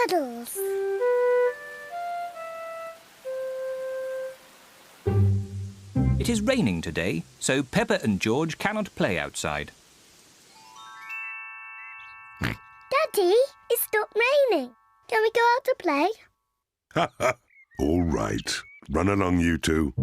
puddles. It is raining today, so Peppa and George cannot play outside. Daddy, it stopped raining. Can we go out to play? Ha ha! All right. Run along, you two.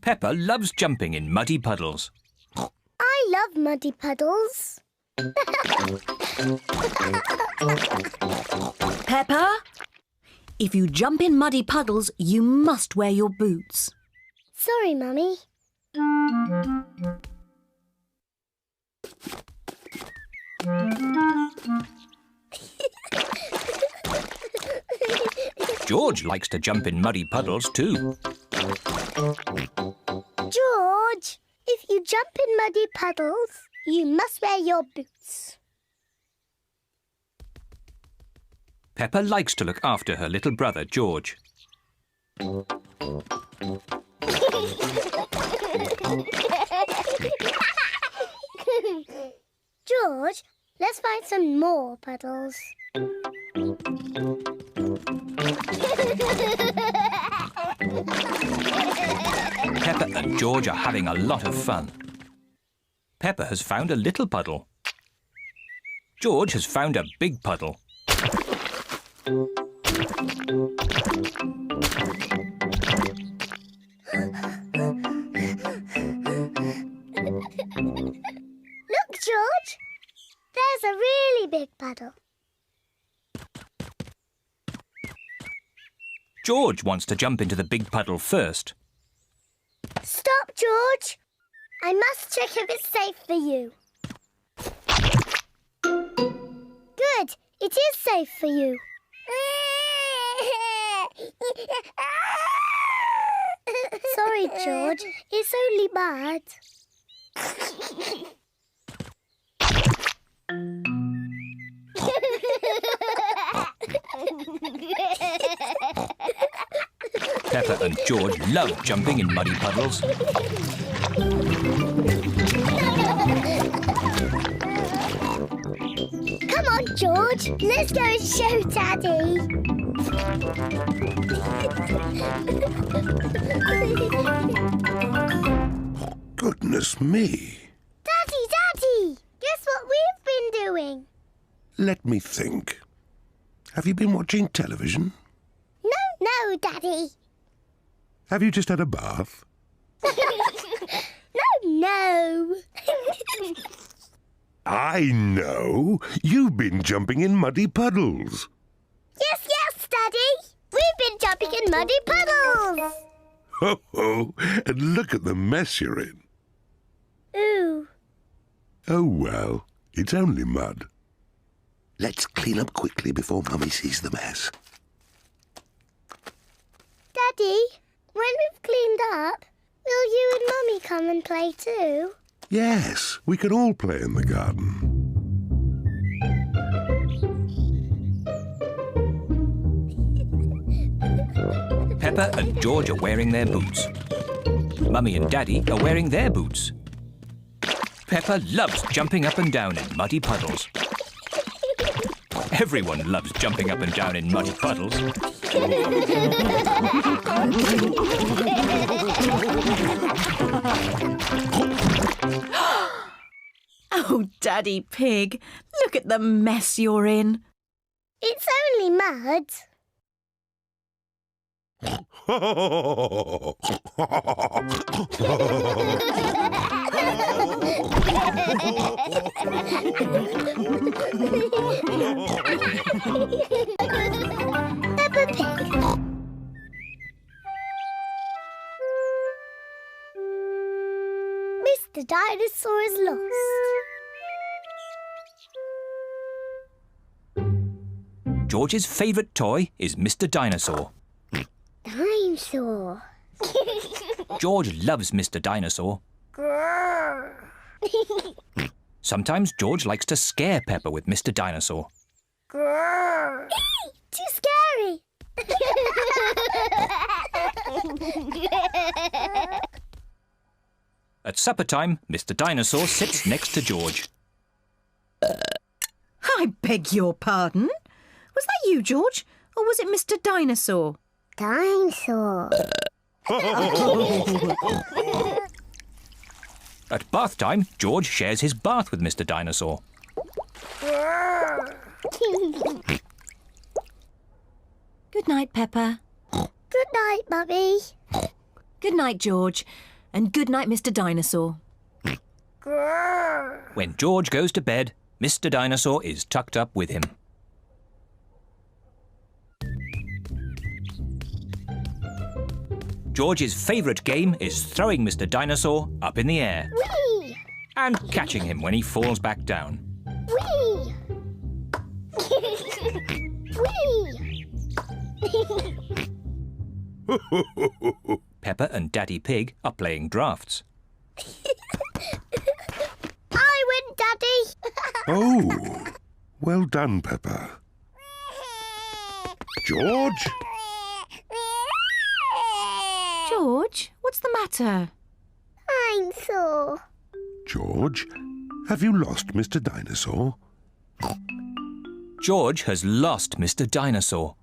Peppa loves jumping in muddy puddles. I love muddy puddles. Peppa, if you jump in muddy puddles, you must wear your boots. Sorry, Mummy. George likes to jump in muddy puddles too. George, if you jump in muddy puddles, you must wear your boots. Peppa likes to look after her little brother, George. George, let's find some more puddles. Peppa and George are having a lot of fun. Peppa has found a little puddle. George has found a big puddle. Look, George. There's a really big puddle. George wants to jump into the big puddle first. Stop, George. I must check if it's safe for you. Good. It is safe for you. Sorry, George. It's only mud. Peppa and George love jumping in muddy puddles. Come on, George. Let's go and show Daddy. Goodness me. Daddy! Guess what we've been doing? Let me think. Have you been watching television? No, Daddy. Have you just had a bath? No. I know. You've been jumping in muddy puddles. Yes, Daddy. We've been jumping in muddy puddles. Ho ho! And look at the mess you're in. Ooh. Oh well, it's only mud. Let's clean up quickly before Mummy sees the mess. Daddy, when we've cleaned up, will you and Mummy come and play too? Yes, we can all play in the garden. Peppa and George are wearing their boots. Mummy and Daddy are wearing their boots. Peppa loves jumping up and down in muddy puddles. Everyone loves jumping up and down in muddy puddles. Oh, Daddy Pig, look at the mess you're in. It's only mud. Peppa Pig. Mr. Dinosaur is lost. George's favourite toy is Mr. Dinosaur. Dinosaur. George loves Mr. Dinosaur. Grrr. Sometimes George likes to scare Peppa with Mr. Dinosaur. Grrr. Too scary. At supper time, Mr. Dinosaur sits next to George. I beg your pardon? Was that you, George? Or was it Mr. Dinosaur? Dinosaur. At bath time, George shares his bath with Mr. Dinosaur. Good night, Peppa. Good night, Mummy. Good night, George. And good night, Mr. Dinosaur. When George goes to bed, Mr. Dinosaur is tucked up with him. George's favourite game is throwing Mr. Dinosaur up in the air Whee! and catching him when he falls back down. Whee! Whee! Peppa and Daddy Pig are playing drafts. I win, Daddy. Oh, well done, Peppa. George? George, what's the matter? I'm sore. George, have you lost Mr. Dinosaur? George has lost Mr. Dinosaur.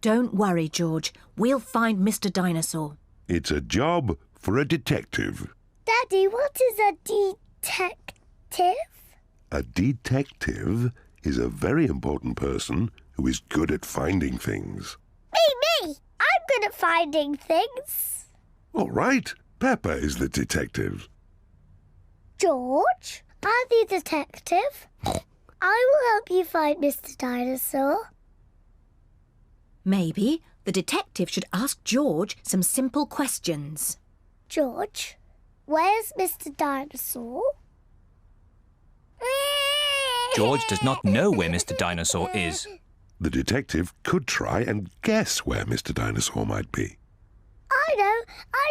Don't worry, George. We'll find Mr. Dinosaur. It's a job for a detective. Daddy, what is a detective? A detective is a very important person who is good at finding things. Me! I'm good at finding things. All right, Peppa is the detective. George, I'm the detective. I will help you find Mr. Dinosaur. Maybe the detective should ask George some simple questions. George, where's Mr. Dinosaur? George does not know where Mr. Dinosaur is. The detective could try and guess where Mr. Dinosaur might be. I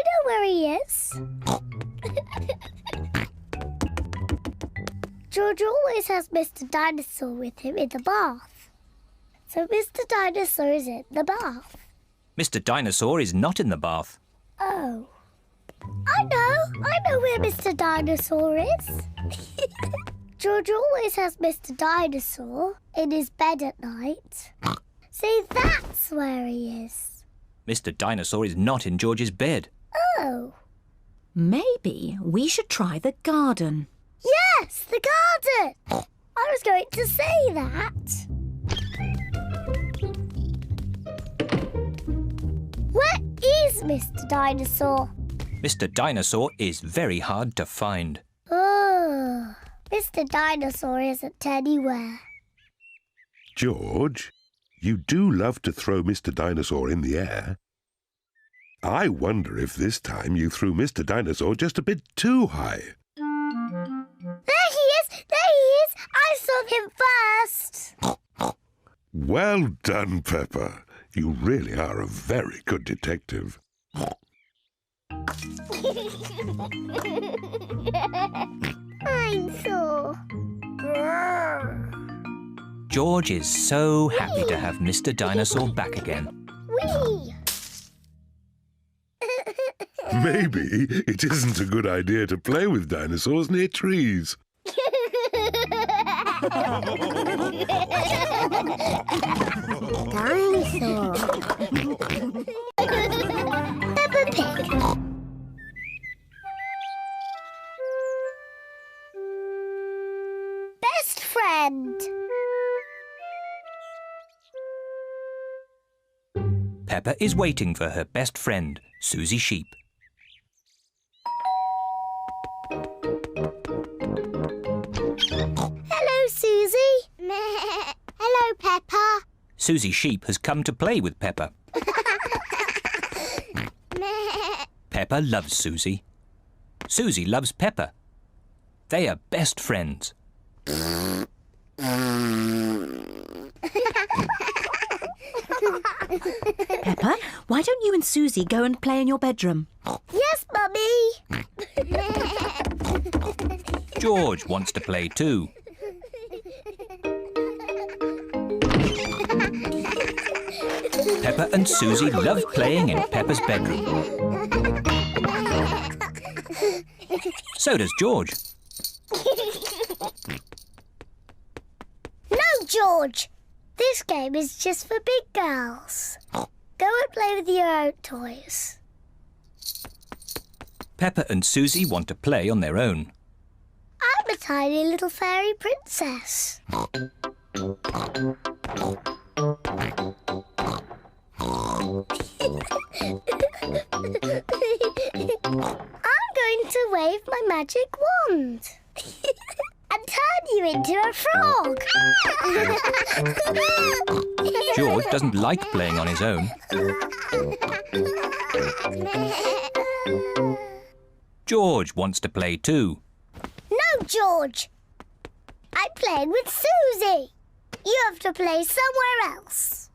know where he is. George always has Mr. Dinosaur with him in the bath. So Mr. Dinosaur is in the bath. Mr. Dinosaur is not in the bath. Oh. I know where Mr. Dinosaur is. George always has Mr. Dinosaur in his bed at night. See, that's where he is. Mr. Dinosaur is not in George's bed. Oh. Maybe we should try the garden. Yes, the garden. I was going to say that. Where is Mr. Dinosaur? Mr. Dinosaur is very hard to find. Oh, Mr. Dinosaur isn't anywhere. George, you do love to throw Mr. Dinosaur in the air. I wonder if this time you threw Mr. Dinosaur just a bit too high. There he is! There he is! I saw him first! Well done, Peppa. You really are a very good detective. I'm sore. George is so happy to have Mr. Dinosaur back again. Whee! Maybe it isn't a good idea to play with dinosaurs near trees. Dinosaur. Peppa Pig. Best friend. Peppa is waiting for her best friend, Susie Sheep. Hello, Susie. Hello, Peppa. Susie Sheep has come to play with Peppa. Peppa loves Susie. Susie loves Peppa. They are best friends. Peppa, why don't you and Susie go and play in your bedroom? Yes, Mummy. George wants to play too. Peppa and Susie love playing in Peppa's bedroom. So does George. No, George. This game is just for big girls. Go and play with your own toys. Peppa and Susie want to play on their own. I'm a tiny little fairy princess. I'm going to wave my magic wand and turn you into a frog. George doesn't like playing on his own. George wants to play too. No, George. I'm playing with Susie. You have to play somewhere else.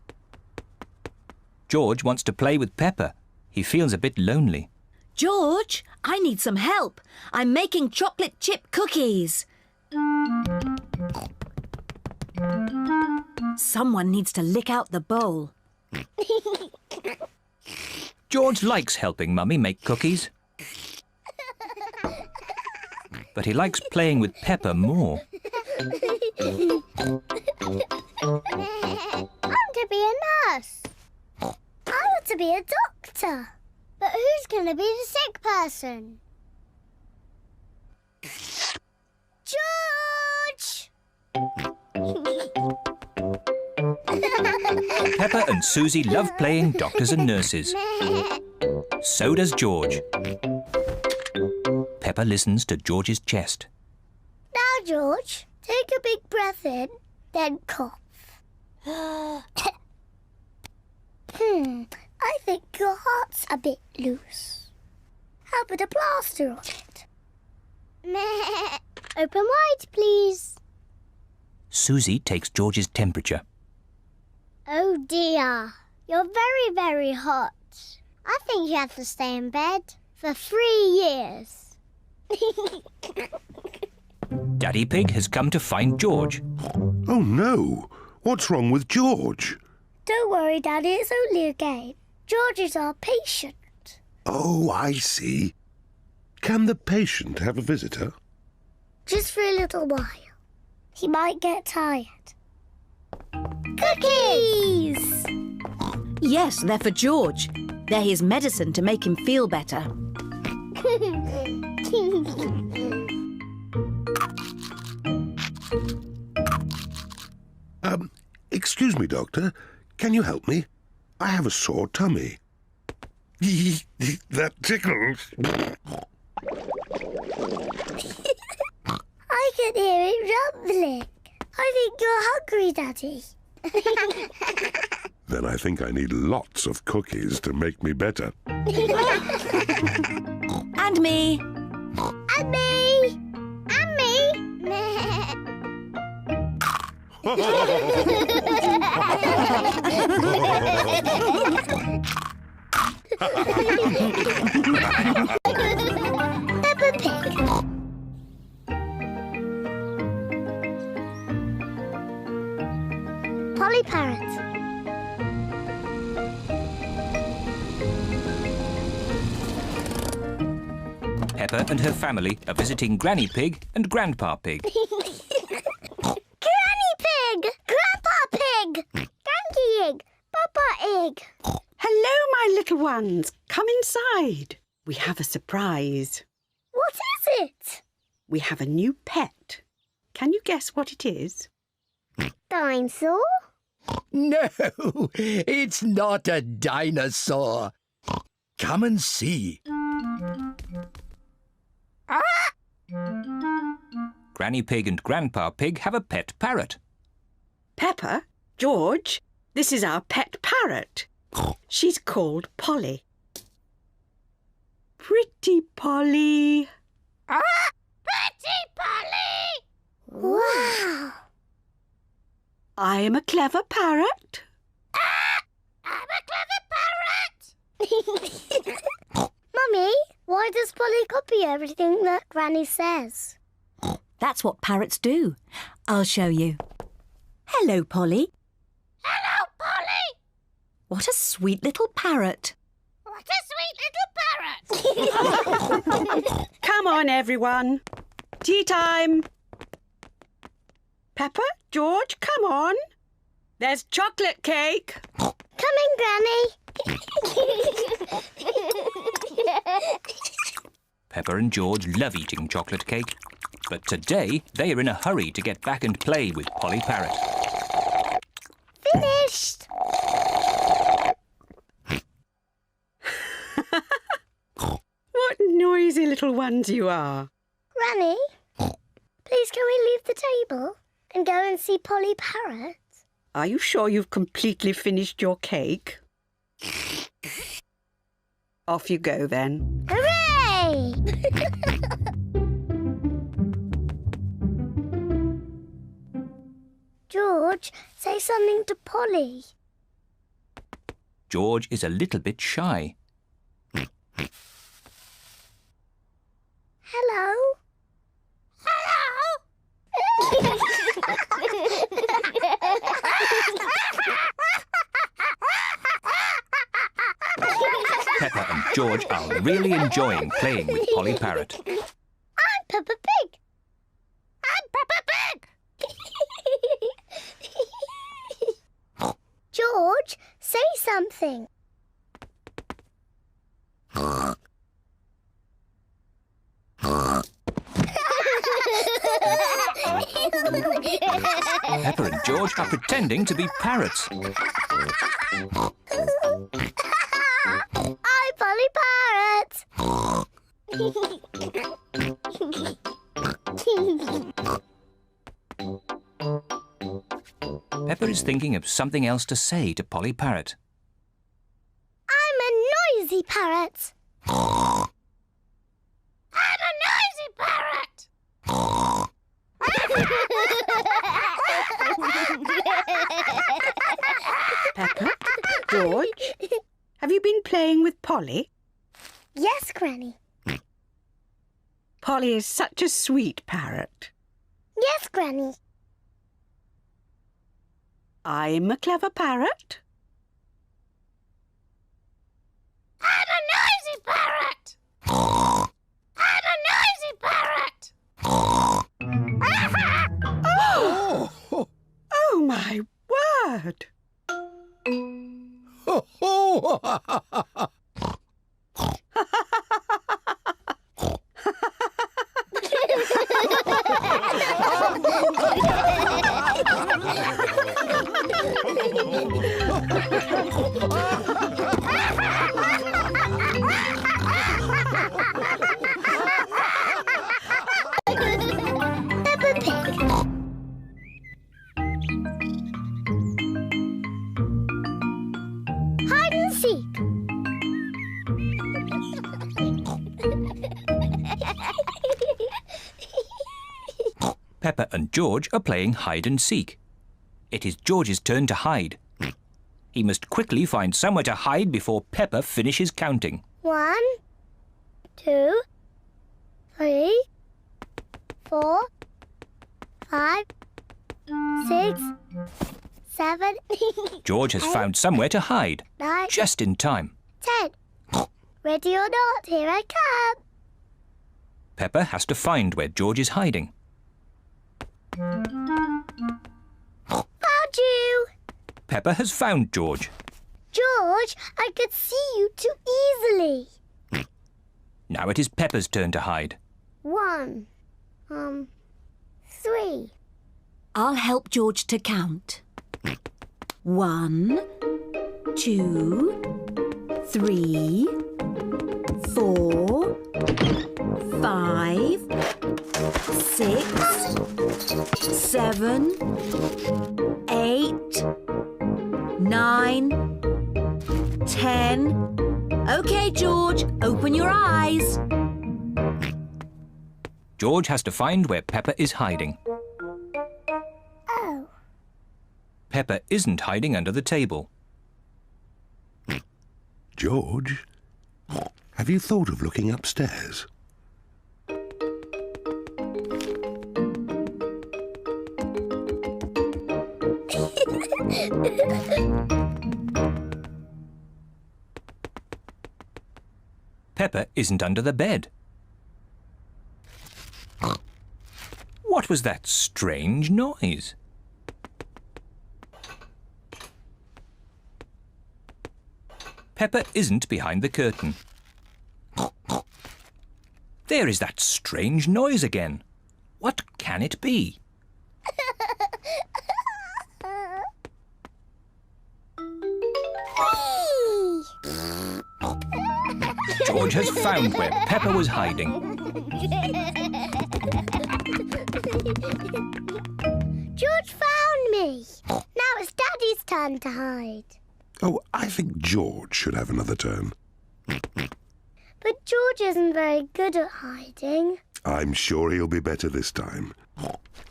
George wants to play with Peppa. He feels a bit lonely. George, I need some help. I'm making chocolate chip cookies. Someone needs to lick out the bowl. George likes helping Mummy make cookies. But he likes playing with Peppa more. I want to be a nurse. I want to be a doctor. But who's going to be the sick person? George! Peppa and Susie love playing doctors and nurses. So does George. Peppa listens to George's chest. Now, George, take a big breath in, then cough. I think your heart's a bit loose. How about a plaster on it? Open wide, please. Susie takes George's temperature. Oh dear, you're very, very hot. I think you have to stay in bed for 3 years. Daddy Pig has come to find George. Oh no! What's wrong with George? Don't worry, Daddy, it's only a game. George is our patient. Oh, I see. Can the patient have a visitor? Just for a little while. He might get tired. Cookies! Yes, they're for George. They're his medicine to make him feel better. Excuse me, Doctor. Can you help me? I have a sore tummy. That tickles. I can hear it rumbling. I think you're hungry, Daddy. Then I think I need lots of cookies to make me better. And me. And me! And me! Peppa Pig. Polly Parrot. Peppa and her family are visiting Granny Pig and Grandpa Pig. Granny Pig! Grandpa Pig! Granky Egg! Papa Egg! Hello, my little ones. Come inside. We have a surprise. What is it? We have a new pet. Can you guess what it is? Dinosaur? No, it's not a dinosaur. Come and see. Granny Pig and Grandpa Pig have a pet parrot. Peppa, George, this is our pet parrot. She's called Polly. Pretty Polly. Pretty Polly! Wow! I am a clever parrot. I'm a clever parrot! Mummy, why does Polly copy everything that Granny says? That's what parrots do. I'll show you. Hello, Polly. Hello, Polly! What a sweet little parrot. What a sweet little parrot! Come on, everyone. Tea time. Peppa, George, come on. There's chocolate cake. Coming, Granny. Peppa and George love eating chocolate cake, but today they are in a hurry to get back and play with Polly Parrot. Finished. What noisy little ones you are. Granny, please can we leave the table and go and see Polly Parrot? Are you sure you've completely finished your cake? Off you go then. Hooray! George, say something to Polly. George is a little bit shy. Hello? Peppa and George are really enjoying playing with Polly Parrot. I'm Peppa Pig. I'm Peppa Pig. George, say something. Peppa and George are pretending to be parrots. I'm Polly Parrot. Peppa is thinking of something else to say to Polly Parrot. I'm a noisy parrot. I'm a noisy parrot. Peppa, George, have you been playing with Polly? Yes, Granny. Polly is such a sweet parrot. Yes, Granny. I'm a clever parrot. I'm a noisy parrot. I'm a noisy parrot. Oh, Oh, my word! ho, ho. Peppa Pig. Hide and seek. Peppa and George are playing hide and seek. It is George's turn to hide. He must quickly find somewhere to hide before Peppa finishes counting. 1, 2, 3, 4, 5, 6, 7, George has found somewhere to hide, 9, just in time. 10. Ready or not, here I come. Peppa has to find where George is hiding. Found you. Peppa has found George. George, I could see you too easily. Now it is Peppa's turn to hide. 1, 3. I'll help George to count. 1, 2, 3, 4, 5, 6, 7, 8, 9, 10. OK, George, open your eyes. George has to find where Peppa is hiding. Oh, Peppa isn't hiding under the table. George, have you thought of looking upstairs? Peppa isn't under the bed. What was that strange noise? Peppa isn't behind the curtain. There is that strange noise again. What can it be? George has found where Peppa was hiding. George found me. Now it's Daddy's turn to hide. Oh, I think George should have another turn. But George isn't very good at hiding. I'm sure he'll be better this time.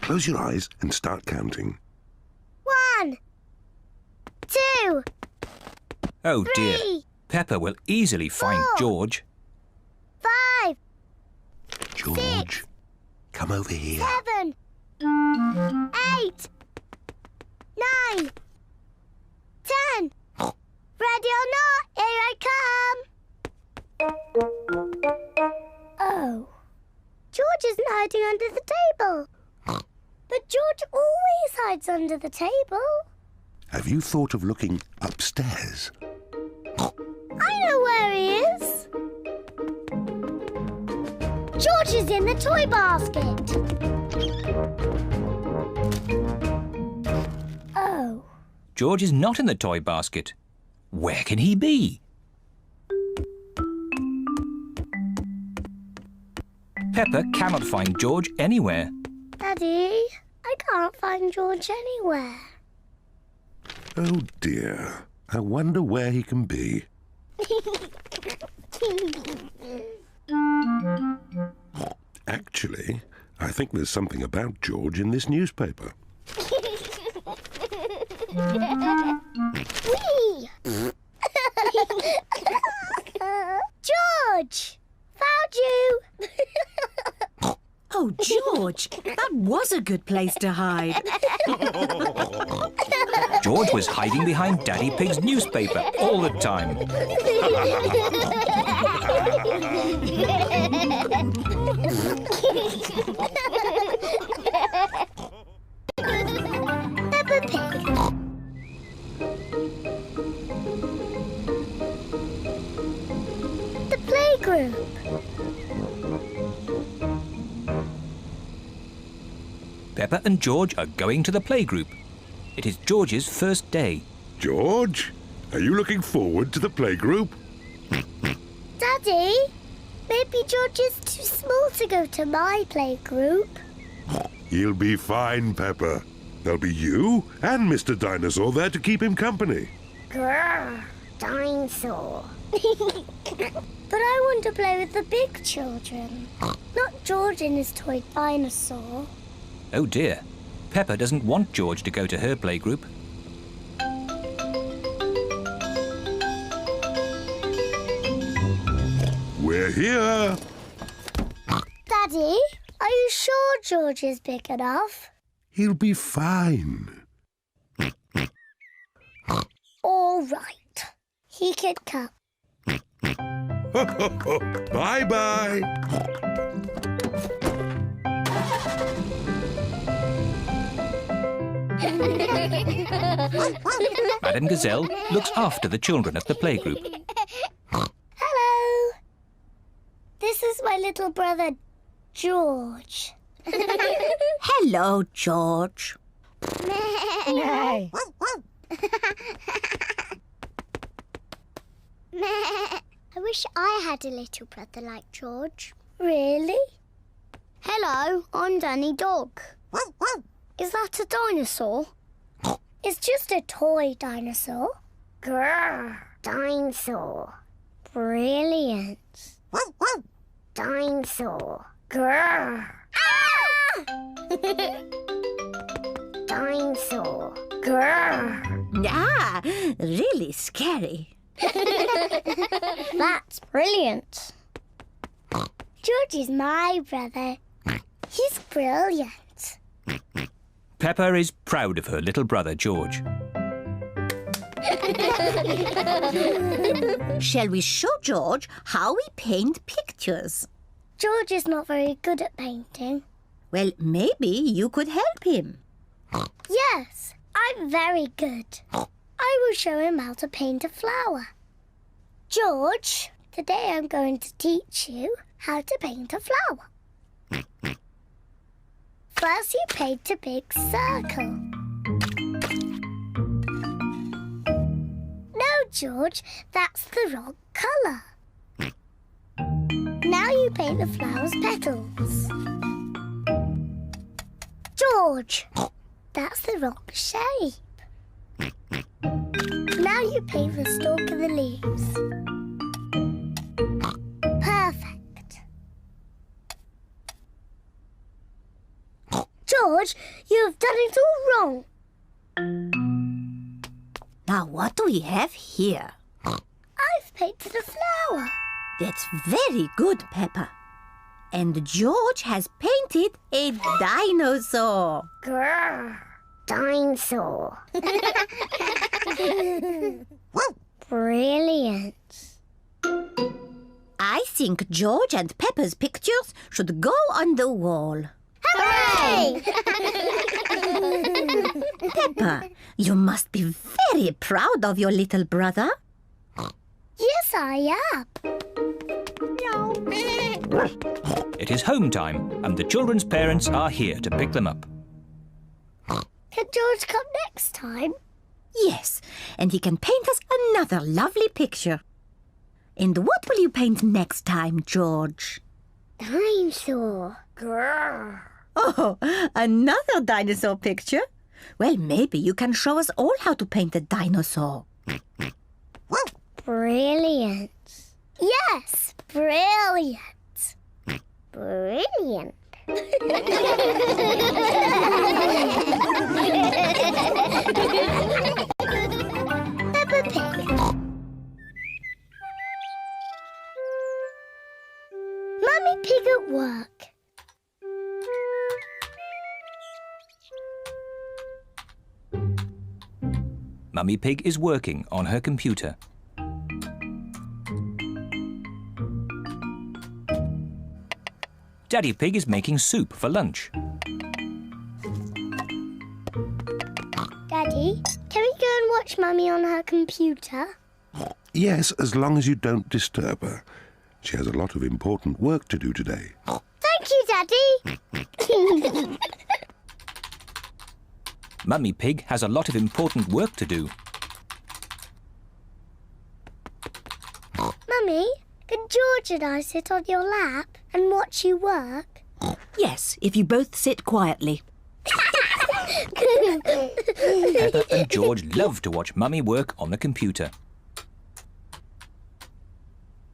Close your eyes and start counting. 1, 2, Oh dear, 3, Peppa will easily find 4. George. 5, George, come over here. 7, 8, 9, 10. Ready or not, here I come. Oh, George isn't hiding under the table. But George always hides under the table. Have you thought of looking upstairs? I know where he is. George is in the toy basket. Oh, George is not in the toy basket. Where can he be? Peppa cannot find George anywhere. Daddy, I can't find George anywhere. Oh dear, I wonder where he can be. Actually, I think there's something about George in this newspaper. Whee! George! Found you! Oh, George, that was a good place to hide. George was hiding behind Daddy Pig's newspaper all the time. Peppa Pig. The playgroup. Peppa and George are going to the playgroup. It is George's first day. George, are you looking forward to the playgroup? Daddy, maybe George is too small to go to my playgroup. He'll be fine, Peppa. There'll be you and Mr. Dinosaur there to keep him company. Grrr, dinosaur. But I want to play with the big children, not George and his toy dinosaur. Oh dear, Peppa doesn't want George to go to her playgroup. We're here. Daddy, are you sure George is big enough? He'll be fine. All right, he can come. Bye-bye. Madame Gazelle looks after the children at the playgroup. Hello. This is my little brother, George. Hello, George. I wish I had a little brother like George. Really? Hello, I'm Danny Dog. Is that a dinosaur? It's just a toy dinosaur. Grrr, dinosaur. Brilliant. Dinosaur. Grrr. Ah! Dinosaur. Grrr. Ah, really scary. That's brilliant. George is my brother. He's brilliant. Peppa is proud of her little brother George. Shall we show George how we paint pictures? George is not very good at painting. Well, maybe you could help him. Yes, I'm very good. I will show him how to paint a flower. George, today I'm going to teach you how to paint a flower. First, you paint a big circle. No, George, that's the wrong colour. Now you paint the flower's petals. George, that's the wrong shape. Now you paint the stalk and the leaves. Perfect. George, you have done it all wrong. Now, what do we have here? I've painted a flower. That's very good, Peppa. And George has painted a dinosaur. Grrr. Dinosaur. Brilliant. I think George and Peppa's pictures should go on the wall. Hooray! Peppa, you must be very proud of your little brother. Yes, I am. It is home time, and the children's parents are here to pick them up. Can George come next time? Yes, and he can paint us another lovely picture. And what will you paint next time, George? Dinosaur. Grrr. Oh, another dinosaur picture? Well, maybe you can show us all how to paint a dinosaur. Brilliant. Yes, brilliant. Brilliant. Peppa Pig. Mummy Pig at work. Mummy Pig is working on her computer. Daddy Pig is making soup for lunch. Daddy, can we go and watch Mummy on her computer? Yes, as long as you don't disturb her. She has a lot of important work to do today. Thank you, Daddy. Mummy Pig has a lot of important work to do. Mummy, can George and I sit on your lap and watch you work? Yes, if you both sit quietly. Peppa and George love to watch Mummy work on the computer.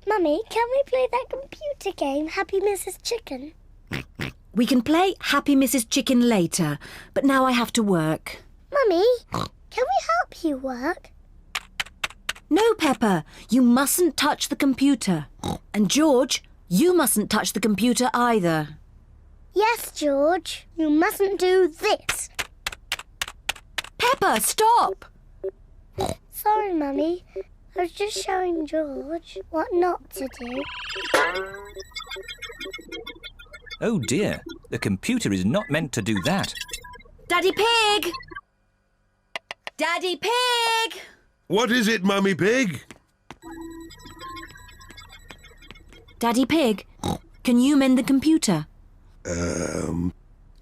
Mummy, can we play that computer game, Happy Mrs. Chicken? We can play Happy Mrs. Chicken later, but now I have to work. Mummy, can we help you work? No, Peppa, you mustn't touch the computer. And George, you mustn't touch the computer either. Yes, George, you mustn't do this. Peppa, stop! Sorry, Mummy. I was just showing George what not to do. Oh dear, the computer is not meant to do that. Daddy Pig! Daddy Pig! What is it, Mummy Pig? Daddy Pig, can you mend the computer?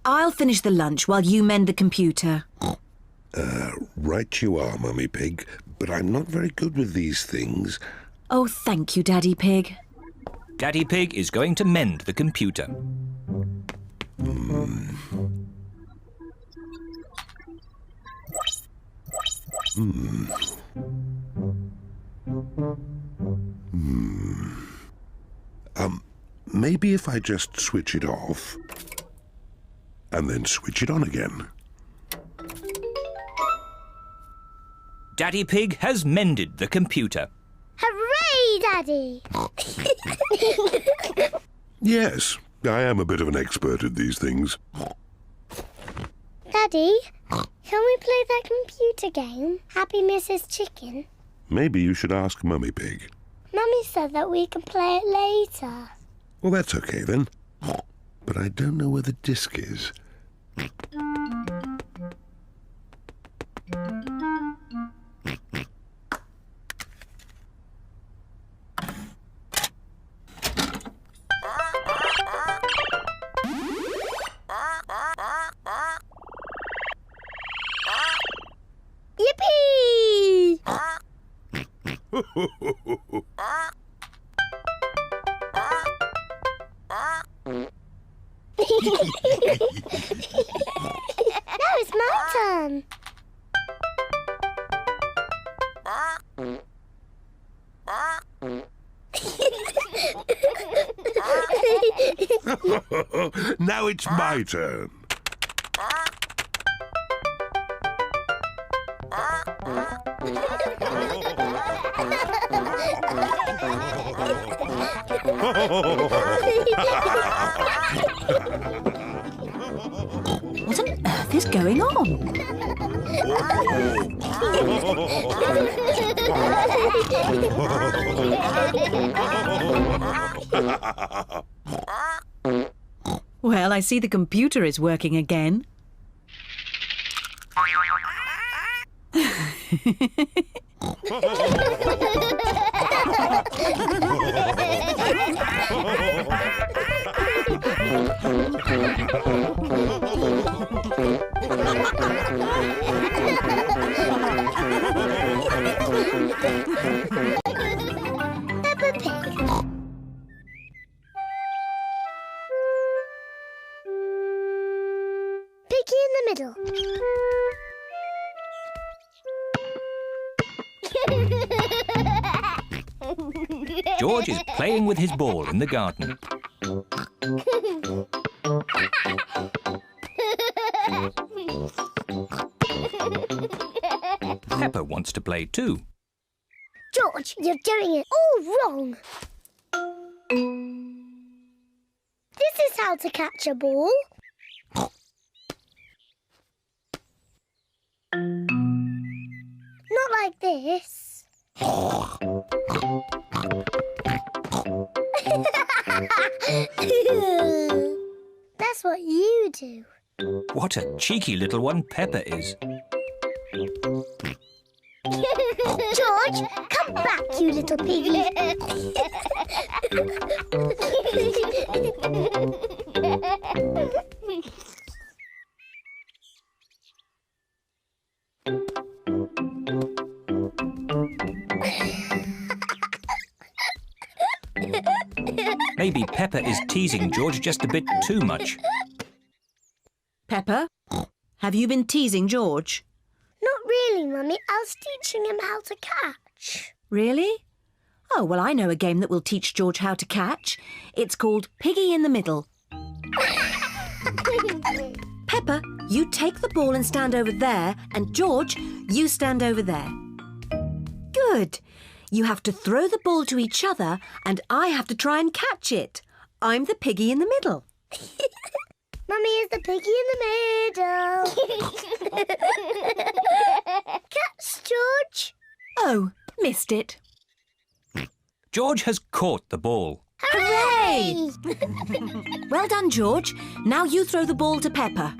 I'll finish the lunch while you mend the computer. Right you are, Mummy Pig, but I'm not very good with these things. Oh, thank you, Daddy Pig. Daddy Pig is going to mend the computer. Maybe if I just switch it off and then switch it on again. Daddy Pig has mended the computer. Hooray, Daddy! Yes, I am a bit of an expert at these things. Daddy, can we play that computer game, Happy Mrs. Chicken? Maybe you should ask Mummy Pig. Mummy said that we can play it later. Well, that's okay then. But I don't know where the disc is. Yippee! Now it's my turn. Now it's my turn. What on earth is going on? Well, I see the computer is working again. Peppa Pig. Piggy in the middle. George is playing with his ball in the garden. Peppa wants to play too. George, you're doing it all wrong. This is how to catch a ball. Not like this. That's what you do. What a cheeky little one Peppa is. George, come back, you little piggy. Maybe Peppa is teasing George just a bit too much. Peppa, have you been teasing George? Not really, Mummy. I was teaching him how to catch. Really? Oh, well, I know a game that will teach George how to catch. It's called Piggy in the Middle. Peppa, you take the ball and stand over there, and George, you stand over there. Good. You have to throw the ball to each other, and I have to try and catch it. I'm the piggy in the middle. Mummy is the piggy in the middle. Catch, George. Oh, missed it. George has caught the ball. Hooray! Well done, George. Now you throw the ball to Peppa.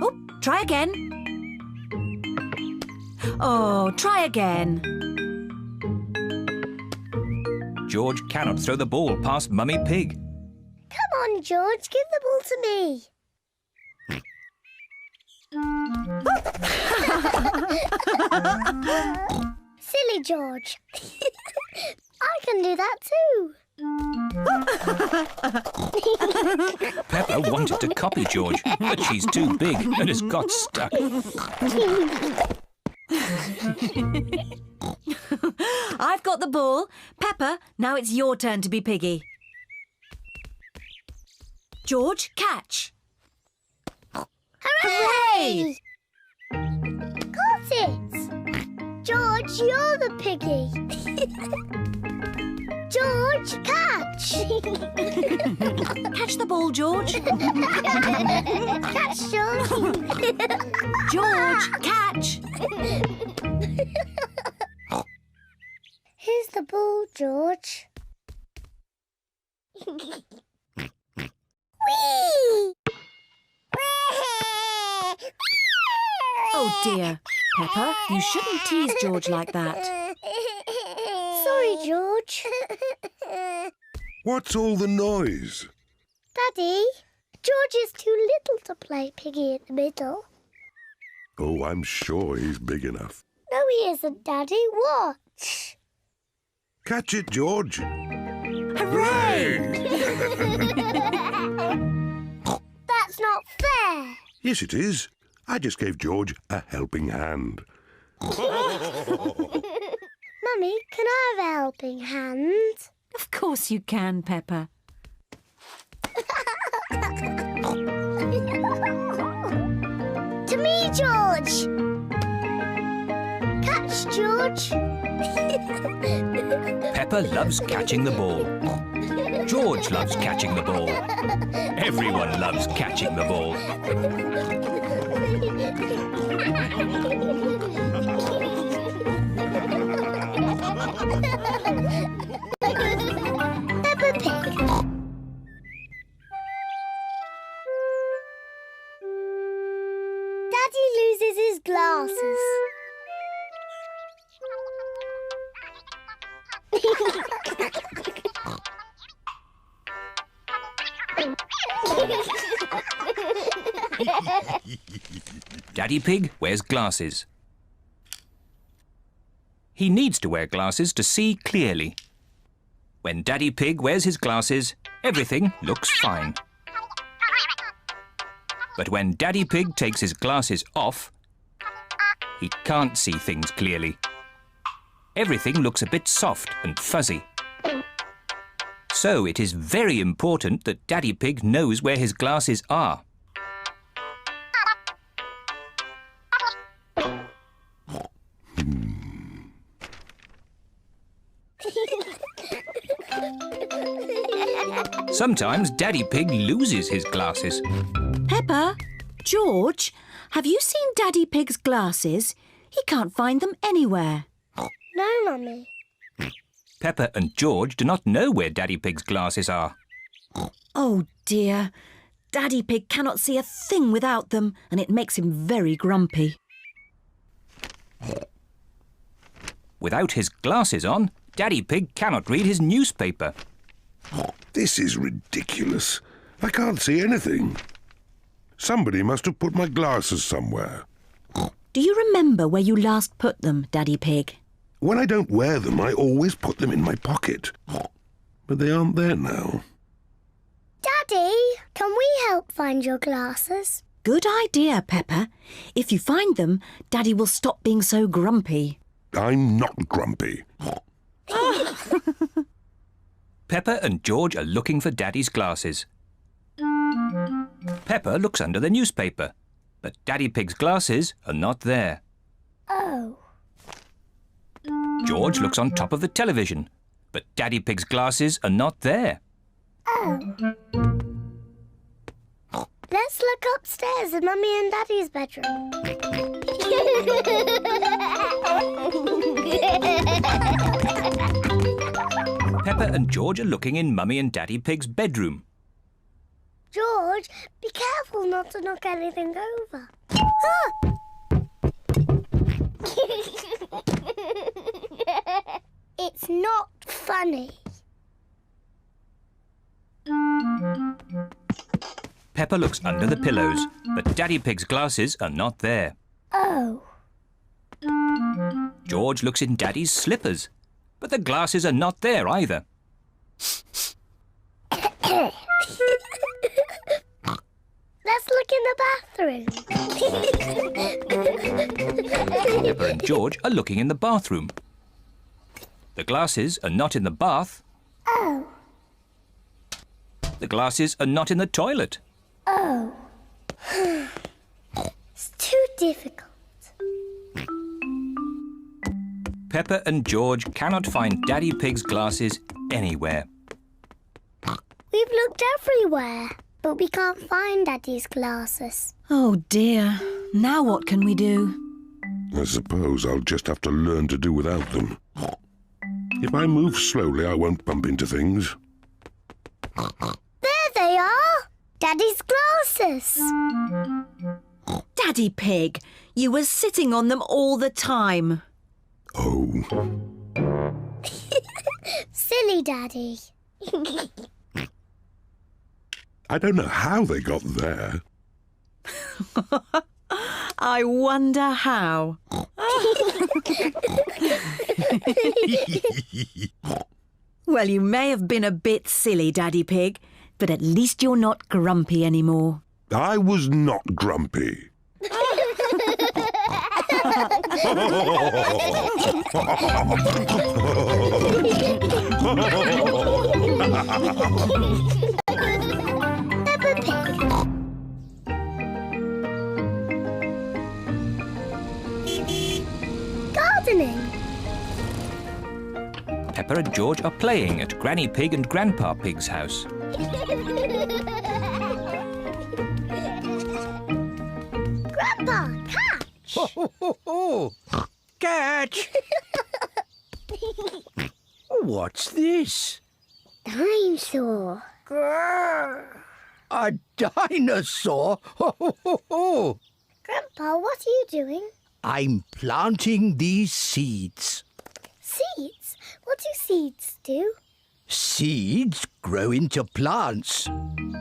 Oh, try again. Oh, try again. George cannot throw the ball past Mummy Pig. Come on, George. Give the ball to me. Silly George. I can do that too. Peppa wanted to copy George, but she's too big and has got stuck. I've got the ball. Peppa, now it's your turn to be piggy. George, catch. Hooray! Got it. George, you're the piggy. George, catch. Catch the ball, George. Catch, George. George, catch. Here's the ball, George. Whee! Oh dear. Peppa, you shouldn't tease George like that. Sorry, George. What's all the noise? Daddy, George is too little to play Piggy in the middle. Oh, I'm sure he's big enough. No, he isn't, Daddy. Watch. Catch it, George. Hooray! That's not fair. Yes, it is. I just gave George a helping hand. Mummy, can I have a helping hand? Of course you can, Peppa. To me, George. Catch, George. Peppa loves catching the ball. George loves catching the ball. Everyone loves catching the ball. Peppa Pig. Daddy loses his glasses. Daddy Pig wears glasses. He needs to wear glasses to see clearly. When Daddy Pig wears his glasses, everything looks fine. But when Daddy Pig takes his glasses off, he can't see things clearly. Everything looks a bit soft and fuzzy. So it is very important that Daddy Pig knows where his glasses are. Sometimes Daddy Pig loses his glasses. Peppa, George, have you seen Daddy Pig's glasses? He can't find them anywhere. No, Mummy. Peppa and George do not know where Daddy Pig's glasses are. Oh dear. Daddy Pig cannot see a thing without them, and it makes him very grumpy. Without his glasses on, Daddy Pig cannot read his newspaper. This is ridiculous. I can't see anything. Somebody must have put my glasses somewhere. Do you remember where you last put them, Daddy Pig? When I don't wear them, I always put them in my pocket. But they aren't there now. Daddy, can we help find your glasses? Good idea, Peppa. If you find them, Daddy will stop being so grumpy. I'm not grumpy. Peppa and George are looking for Daddy's glasses. Peppa looks under the newspaper, but Daddy Pig's glasses are not there. Oh. George looks on top of the television, but Daddy Pig's glasses are not there. Oh. Let's look upstairs in Mummy and Daddy's bedroom. Peppa and George are looking in Mummy and Daddy Pig's bedroom. George, be careful not to knock anything over. Ah! It's not funny. Peppa looks under the pillows, but Daddy Pig's glasses are not there. Oh. George looks in Daddy's slippers, but the glasses are not there either. Let's look in the bathroom. Peppa and George are looking in the bathroom. The glasses are not in the bath. Oh. The glasses are not in the toilet. Oh. It's too difficult. Peppa and George cannot find Daddy Pig's glasses anywhere. We've looked everywhere, but we can't find Daddy's glasses. Oh dear. Now what can we do? I suppose I'll just have to learn to do without them. If I move slowly, I won't bump into things. There they are! Daddy's glasses! Daddy Pig, you were sitting on them all the time. Oh, Silly Daddy. I don't know how they got there. I wonder how. Well, you may have been a bit silly, Daddy Pig, but at least you're not grumpy anymore. I was not grumpy. Peppa Pig. Gardening. Peppa and George are playing at Granny Pig and Grandpa Pig's house. Grandpa, catch! Catch! What's this? Dinosaur. A dinosaur? Grandpa, what are you doing? I'm planting these seeds. Seeds? What do seeds do? Seeds grow into plants.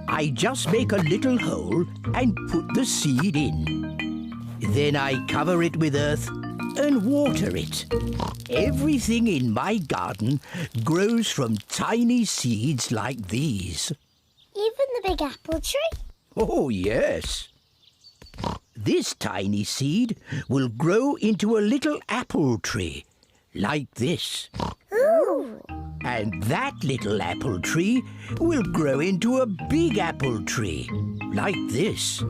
I just make a little hole and put the seed in. Then I cover it with earth and water it. Everything in my garden grows from tiny seeds like these. Even the big apple tree? Oh, yes. This tiny seed will grow into a little apple tree, like this. Ooh! And that little apple tree will grow into a big apple tree, like this.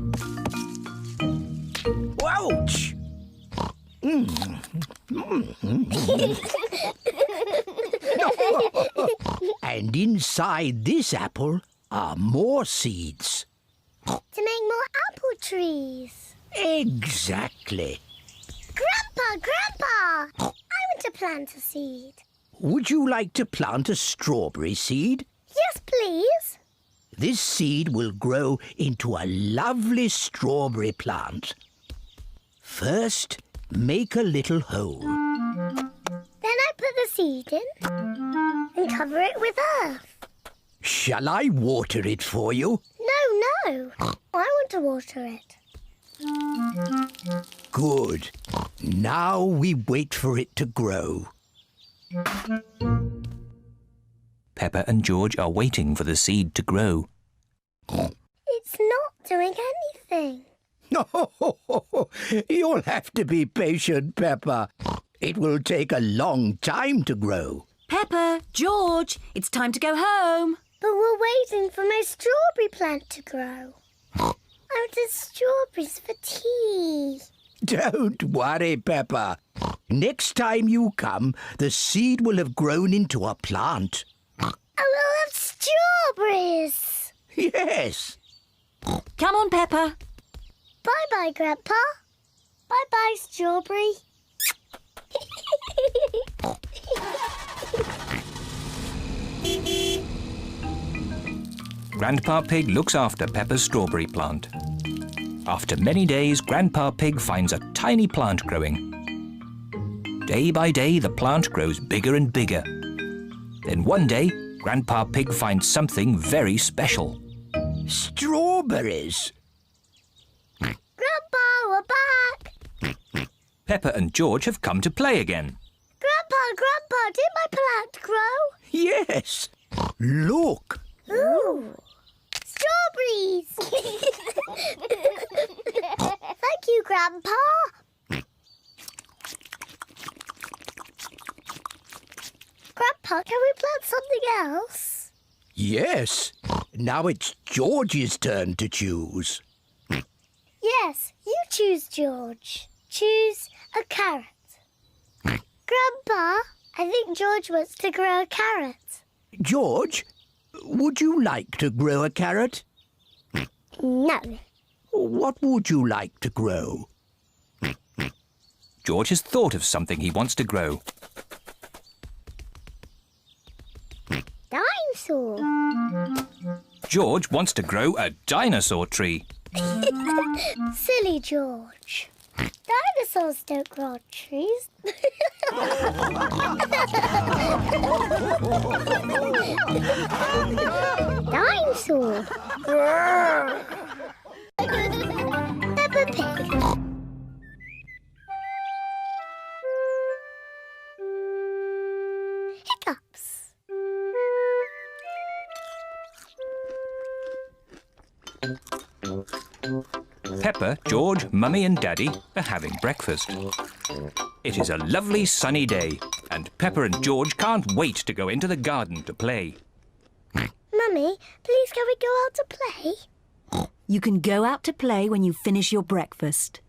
Ouch! And inside this apple are more seeds. To make more apple trees. Exactly. Grandpa! I want to plant a seed. Would you like to plant a strawberry seed? Yes, please. This seed will grow into a lovely strawberry plant. First, make a little hole. Then I put the seed in and cover it with earth. Shall I water it for you? No. I want to water it. Good. Now we wait for it to grow. Peppa and George are waiting for the seed to grow. It's not doing anything. You'll have to be patient, Peppa. It will take a long time to grow. Peppa, George, it's time to go home. But we're waiting for my strawberry plant to grow. I wanted strawberries for tea. Don't worry, Peppa. Next time you come, the seed will have grown into a plant. I will have strawberries. Yes. Come on, Peppa. Bye-bye, Grandpa. Bye-bye, strawberry. Grandpa Pig looks after Peppa's strawberry plant. After many days, Grandpa Pig finds a tiny plant growing. Day by day, the plant grows bigger and bigger. Then one day, Grandpa Pig finds something very special. Strawberries. Grandpa, we're back. Peppa and George have come to play again. Grandpa, did my plant grow? Yes. Look. Ooh, strawberries. Thank you, Grandpa. Grandpa, can we plant something else? Yes. Now it's George's turn to choose. Yes, you choose, George. Choose a carrot. Grandpa, I think George wants to grow a carrot. George, would you like to grow a carrot? No. What would you like to grow? George has thought of something he wants to grow. Dinosaur. George wants to grow a dinosaur tree. Silly George. Dinosaurs don't grow on trees. Dinosaur. Peppa Pig. Hiccups. Peppa, George, Mummy and Daddy are having breakfast. It is a lovely sunny day and Peppa and George can't wait to go into the garden to play. Mummy, please can we go out to play? You can go out to play when you finish your breakfast.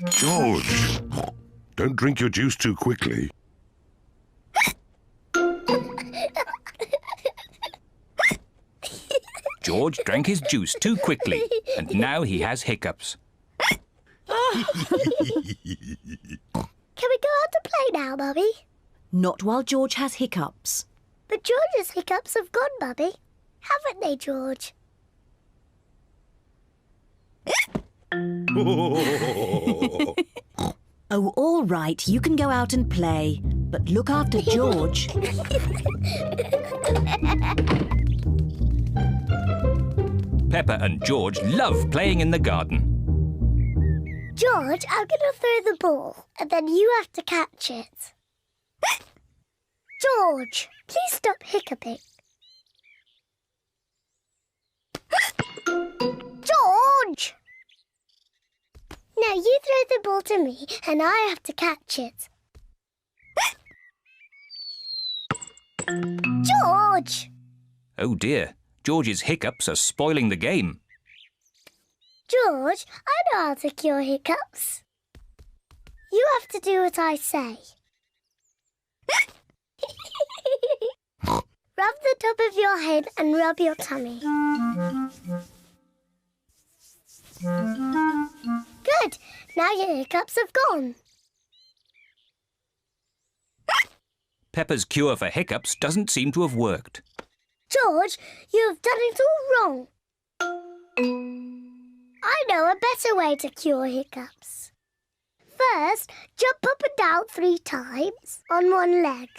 George, don't drink your juice too quickly. George drank his juice too quickly and now he has hiccups. Can we go out to play now, Mummy? Not while George has hiccups. But George's hiccups have gone, Mummy. Haven't they, George? Oh, all right, you can go out and play. But look after George. Peppa and George love playing in the garden. George, I'm going to throw the ball, and then you have to catch it. George, please stop hiccuping. George! Now you throw the ball to me, and I have to catch it. George! Oh dear, George's hiccups are spoiling the game. George, I know how to cure hiccups. You have to do what I say. Rub the top of your head and rub your tummy. Good. Now your hiccups have gone. Peppa's cure for hiccups doesn't seem to have worked. George, you have done it all wrong. I know a better way to cure hiccups. First, jump up and down 3 times on one leg.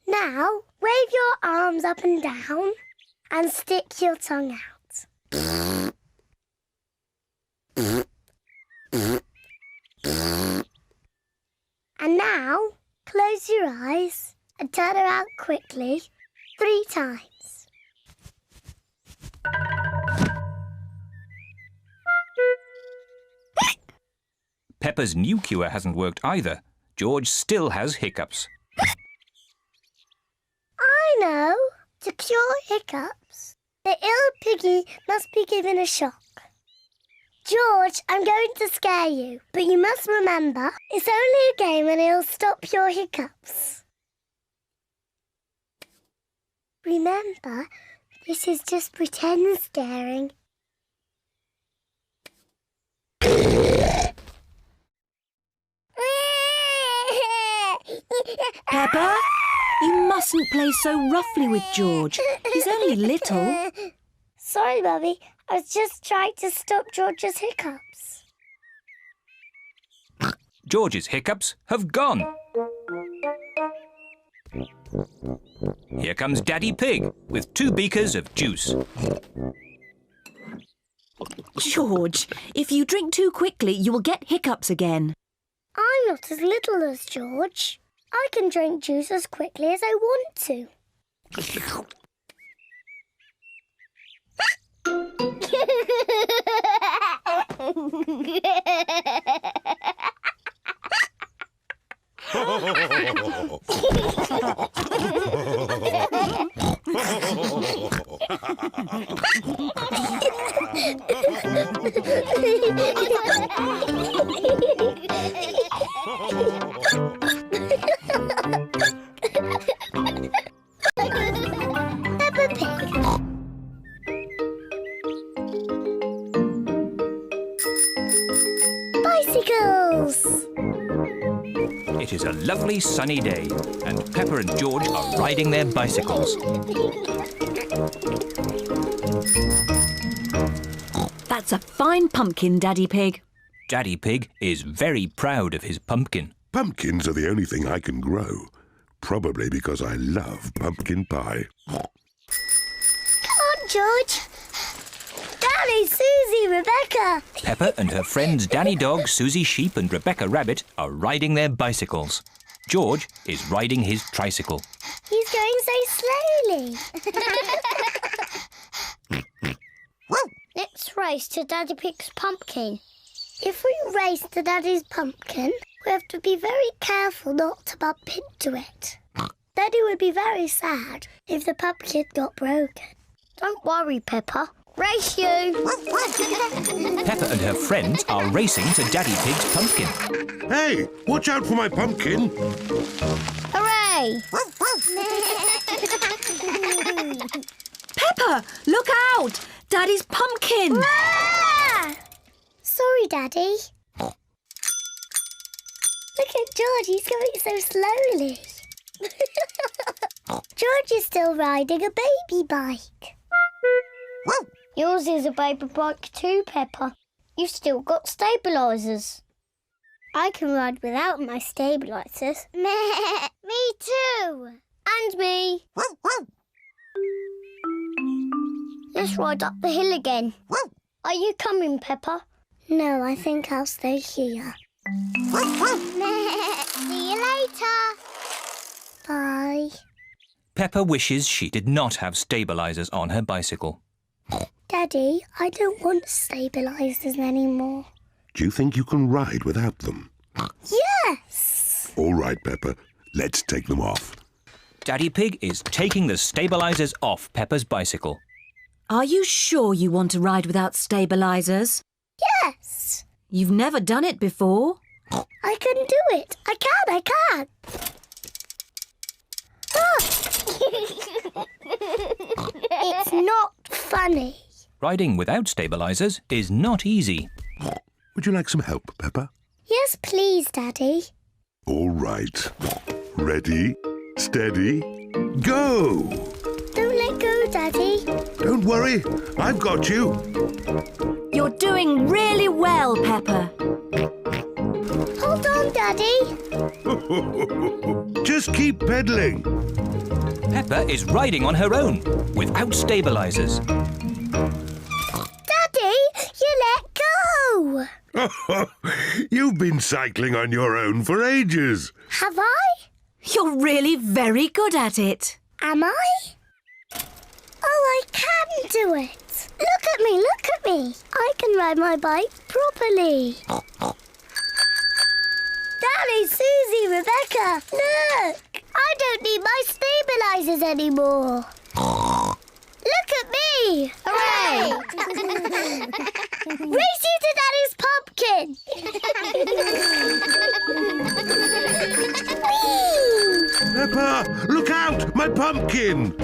Now, wave your arms up and down and stick your tongue out. And now, close your eyes and turn around quickly 3 times. Peppa's new cure hasn't worked either. George still has hiccups. I know. To cure hiccups, the ill piggy must be given a shock. George, I'm going to scare you, but you must remember, it's only a game and it'll stop your hiccups. Remember, this is just pretend scaring. Peppa, you mustn't play so roughly with George. He's only little. Sorry, Mummy. I was just trying to stop George's hiccups. George's hiccups have gone. Here comes Daddy Pig with 2 beakers of juice. George, if you drink too quickly, you will get hiccups again. I'm not as little as George. I can drink juice as quickly as I want to. It is a lovely sunny day, and Peppa and George are riding their bicycles. That's a fine pumpkin, Daddy Pig. Daddy Pig is very proud of his pumpkin. Pumpkins are the only thing I can grow. Probably because I love pumpkin pie. Come on, George. Danny, Susie, Rebecca. Peppa and her friends Danny Dog, Susie Sheep and Rebecca Rabbit are riding their bicycles. George is riding his tricycle. He's going so slowly. Let's race to Daddy Pig's pumpkin. If we race to Daddy's pumpkin, we have to be very careful not to bump into it. Daddy would be very sad if the pumpkin got broken. Don't worry, Peppa. Race you! Peppa and her friends are racing to Daddy Pig's pumpkin. Hey, watch out for my pumpkin. Hooray! Peppa, look out! Daddy's pumpkin! Ah! Sorry, Daddy. Look at George, he's going so slowly. George is still riding a baby bike. Yours is a baby bike too, Peppa. You've still got stabilisers. I can ride without my stabilisers. Me too. And me. Let's ride up the hill again. Are you coming, Peppa? No, I think I'll stay here. See you later. Bye. Peppa wishes she did not have stabilisers on her bicycle. Daddy, I don't want stabilisers anymore. Do you think you can ride without them? Yes! All right, Peppa. Let's take them off. Daddy Pig is taking the stabilisers off Peppa's bicycle. Are you sure you want to ride without stabilisers? Yes! You've never done it before. I can do it. I can. Ah! It's not funny. Riding without stabilisers is not easy. Would you like some help, Peppa? Yes, please, Daddy. All right. Ready, steady, go! Don't let go, Daddy. Don't worry, I've got you. You're doing really well, Peppa. Hold on, Daddy. Just keep pedaling. Peppa is riding on her own, without stabilisers. Daddy, you let go. You've been cycling on your own for ages. Have I? You're really very good at it. Am I? Oh, I can do it. Look at me. I can ride my bike properly. Daddy, Susie, Rebecca, look. I don't need my stabilisers anymore. Look at me. Hooray. Race you to Daddy's pumpkin. Whee! Peppa, look out! My pumpkin!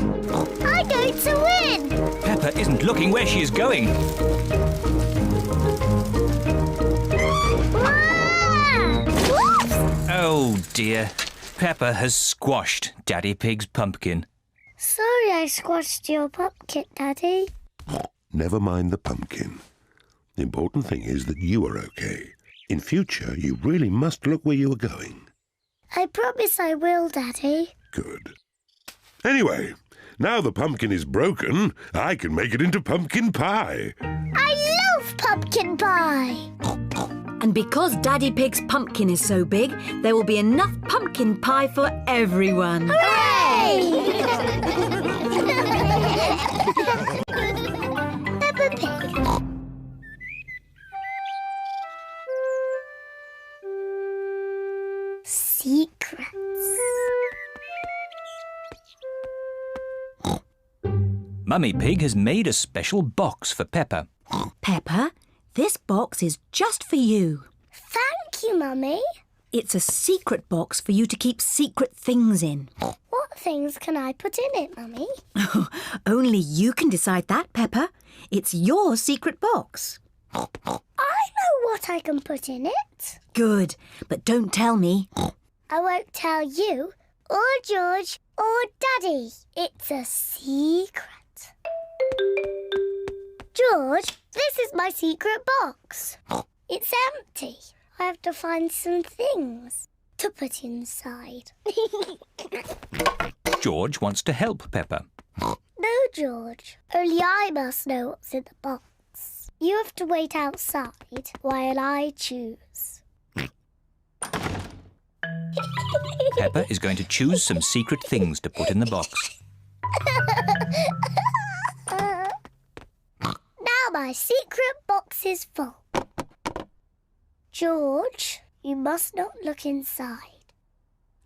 I'm going to win. Peppa isn't looking where she is going. Wah! Whoops! Oh dear. Peppa has squashed Daddy Pig's pumpkin. Sorry I squashed your pumpkin, Daddy. Never mind the pumpkin. The important thing is that you are okay. In future, you really must look where you are going. I promise I will, Daddy. Good. Anyway, now the pumpkin is broken, I can make it into pumpkin pie. I love pumpkin pie. And because Daddy Pig's pumpkin is so big, there will be enough pumpkin pie for everyone. Hooray! Peppa Pig. Secrets. Mummy Pig has made a special box for Peppa. Peppa, this box is just for you. Thank you, Mummy. It's a secret box for you to keep secret things in. What things can I put in it, Mummy? Only you can decide that, Peppa. It's your secret box. I know what I can put in it. Good, but don't tell me. I won't tell you, or George, or Daddy. It's a secret. George, this is my secret box. It's empty. I have to find some things to put inside. George wants to help Peppa. No, George. Only I must know what's in the box. You have to wait outside while I choose. Peppa is going to choose some secret things to put in the box. Now my secret box is full. George, you must not look inside.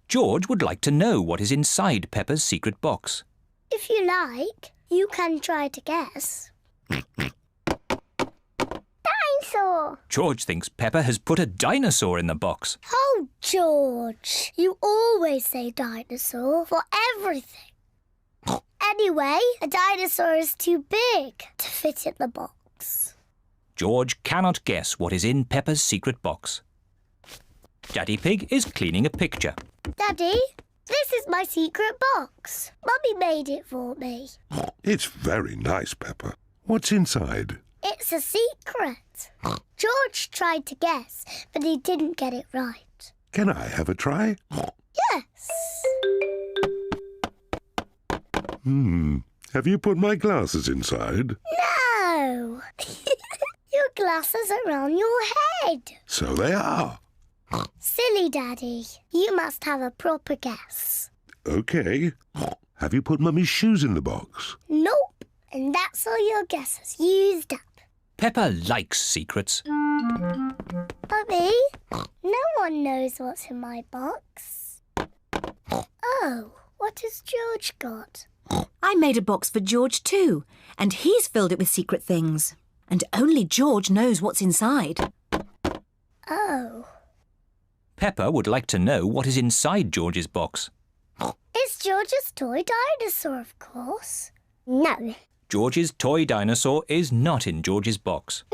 George would like to know what is inside Peppa's secret box. If you like, you can try to guess. Dinosaur! George thinks Peppa has put a dinosaur in the box. Oh, George, you always say dinosaur for everything. Anyway, a dinosaur is too big to fit in the box. George cannot guess what is in Peppa's secret box. Daddy Pig is cleaning a picture. Daddy, this is my secret box. Mummy made it for me. It's very nice, Peppa. What's inside? It's a secret. George tried to guess, but he didn't get it right. Can I have a try? Yes. Have you put my glasses inside? No. Your glasses are on your head. So they are. Silly Daddy. You must have a proper guess. OK. Have you put Mummy's shoes in the box? Nope. And that's all your guesses used up. Peppa likes secrets. Mummy, no one knows what's in my box. Oh, what has George got? I made a box for George too, and he's filled it with secret things. And only George knows what's inside. Oh. Peppa would like to know what is inside George's box. It's George's toy dinosaur, of course. No. George's toy dinosaur is not in George's box.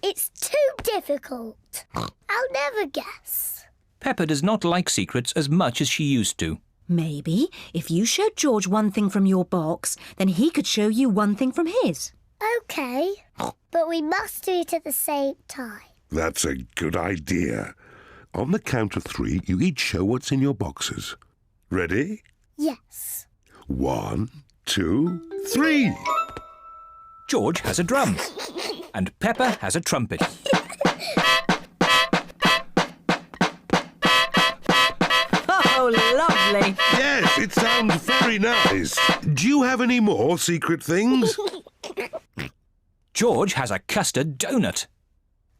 It's too difficult. I'll never guess. Peppa does not like secrets as much as she used to. Maybe if you showed George one thing from your box, then he could show you one thing from his. OK, but we must do it at the same time. That's a good idea. On the count of 3, you each show what's in your boxes. Ready? Yes. 1, 2, 3. George has a drum and Peppa has a trumpet. Oh, lovely. Yes, it sounds very nice. Do you have any more secret things? George has a custard donut.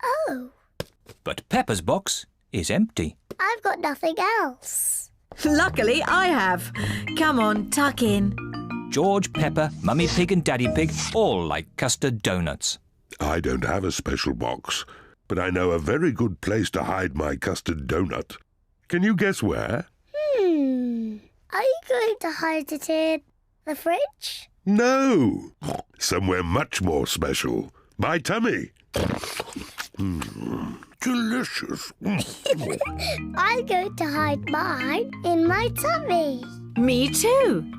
Oh, But Peppa's box is empty. I've got nothing else. Luckily, I have. Come on, tuck in. George, Peppa, Mummy Pig and Daddy Pig all like custard donuts. I don't have a special box, but I know a very good place to hide my custard donut. Can you guess where? Are you going to hide it in the fridge? No! Somewhere much more special. My tummy. Delicious. I'm going to hide mine in my tummy. Me too.